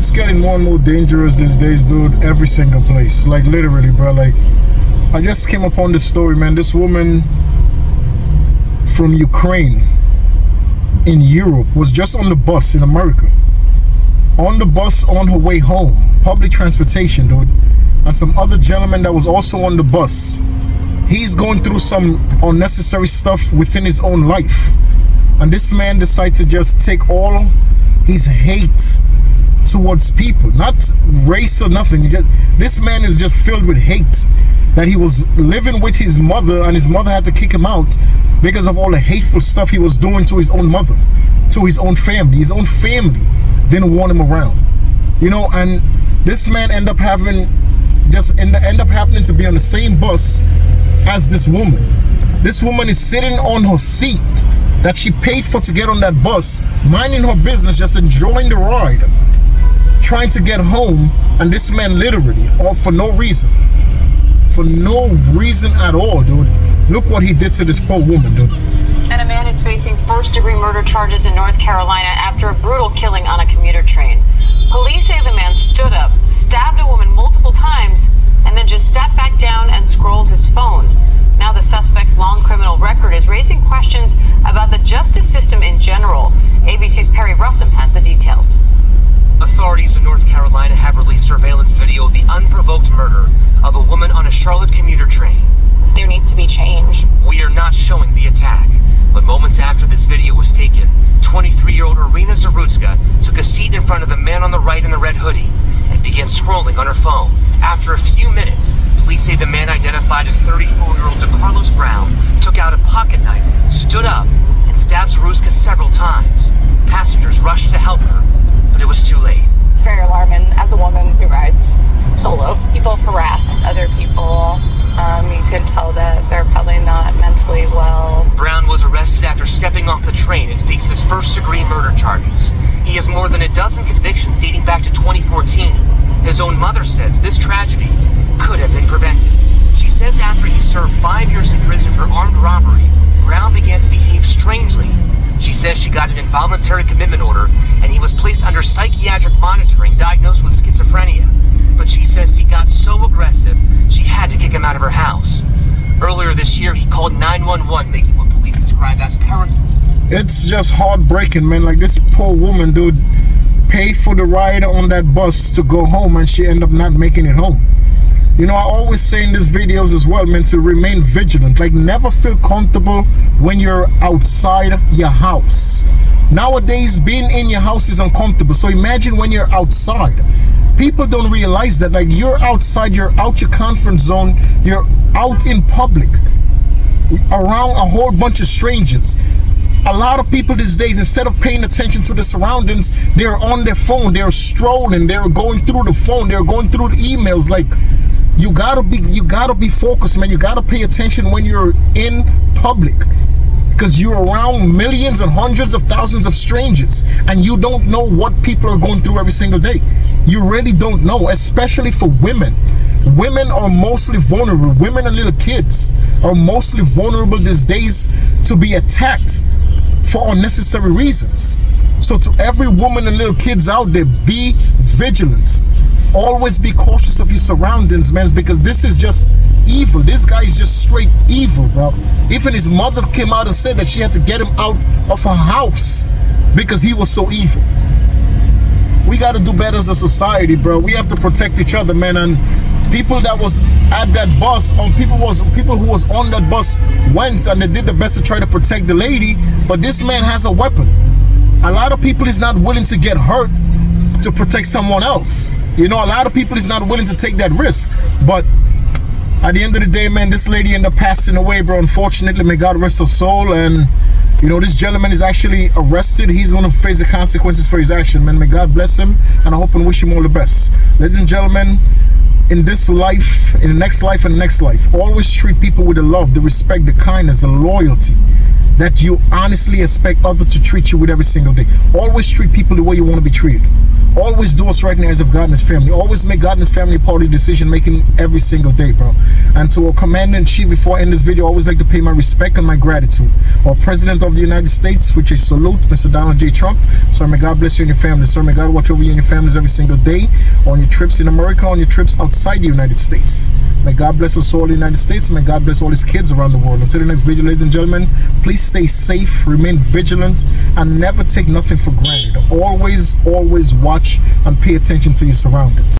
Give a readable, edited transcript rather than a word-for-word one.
just getting more and more dangerous these days, dude. Every single place, like literally, bro. Like, I just came upon this story, man. This woman from Ukraine in Europe was just on the bus in America. On the bus on her way home, public transportation, dude. And some other gentleman that was also on the bus. He's going through some unnecessary stuff within his own life. And this man decided to just take all his hate towards people, not race or nothing. This man is just filled with hate that he was living with his mother, and his mother had to kick him out because of all the hateful stuff he was doing to his own mother, to his own family. His own family didn't want him around, you know. And this man end up happening to be on the same bus as this woman. This woman is sitting on her seat that she paid for to get on that bus, minding her business, just enjoying the ride, trying to get home. And this man literally, or for no reason at all, dude, look what he did to this poor woman, dude. And a man is facing first-degree murder charges in North Carolina after a brutal killing on a commuter train. Police say the man stood up, stabbed a woman multiple times, and then just sat back down and scrolled his phone. Now the suspect's long criminal record is raising questions about the justice system in general. ABC's Perry Russum has the details. Authorities in North Carolina have released surveillance video of the unprovoked murder of a woman on a Charlotte commuter train. There needs to be change. We are not showing the attack, but moments after this video was taken, 23-year-old Irina Zarutska took a seat in front of the man on the right in the red hoodie and began scrolling on her phone. After a few minutes, police say the man identified as 34-year-old DeCarlos Brown took out a pocket knife, stood up, and stabbed Zarutska several times. Passengers rushed to help her, but it was too late. Very alarming. As a woman who rides solo, people have harassed other people. You could tell that they're probably not mentally well. Brown was arrested after stepping off the train and faces first-degree murder charges. He has more than a dozen convictions dating back to 2014. His own mother says this tragedy could have been prevented. She says after he served 5 years in prison for armed robbery, Brown began to behave strangely. She says she got an involuntary commitment order and he was placed under psychiatric monitoring, diagnosed with schizophrenia. But she says he got so aggressive, she had to kick him out of her house. Earlier this year, he called 911, making what police describe as paranoid. It's just heartbreaking, man. Like, this poor woman, dude, paid for the ride on that bus to go home, and she ended up not making it home. You know, I always say in these videos as well, man, to remain vigilant. Like, never feel comfortable when you're outside your house. Nowadays, being in your house is uncomfortable. So imagine when you're outside. People don't realize that, like, you're outside, you're out your comfort zone, you're out in public, around a whole bunch of strangers. A lot of people these days, instead of paying attention to the surroundings, they're on their phone, they're strolling, they're going through the phone, they're going through the emails. Like, you gotta be focused, man. You gotta pay attention when you're in public, because you're around millions and hundreds of thousands of strangers, and you don't know what people are going through every single day. You really don't know, especially for women. Women are mostly vulnerable. Women and little kids are mostly vulnerable these days to be attacked for unnecessary reasons. So to every woman and little kids out there, be vigilant. Always be cautious of your surroundings, man, because this is just evil. This guy is just straight evil, bro. Even his mother came out and said that she had to get him out of her house because he was so evil. We got to do better as a society, bro. We have to protect each other, man. And people that was at that bus, people who was on that bus went and they did the best to try to protect the lady, but this man has a weapon. A lot of people is not willing to get hurt to protect someone else. You know, a lot of people is not willing to take that risk. But at the end of the day, man, this lady ended up passing away, bro. Unfortunately, may God rest her soul. And you know, this gentleman is actually arrested. He's going to face the consequences for his action, man. May God bless him, and I hope and wish him all the best. Ladies and gentlemen, in this life, in the next life, and the next life, always treat people with the love, the respect, the kindness, the loyalty that you honestly expect others to treat you with every single day. Always treat people the way you want to be treated. Always do what's right in the eyes of God and his family. Always make God and his family part of the decision making every single day, bro. And to our commander-in-chief, before I end this video, I always like to pay my respect and my gratitude. Our President of the United States, which I salute, Mr. Donald J. Trump. Sir, may God bless you and your family. Sir, may God watch over you and your families every single day, on your trips in America, on your trips outside the United States. May God bless us all in the United States. May God bless all his kids around the world. Until the next video, ladies and gentlemen, please stay safe, remain vigilant, and never take nothing for granted. Always watch and pay attention to your surroundings.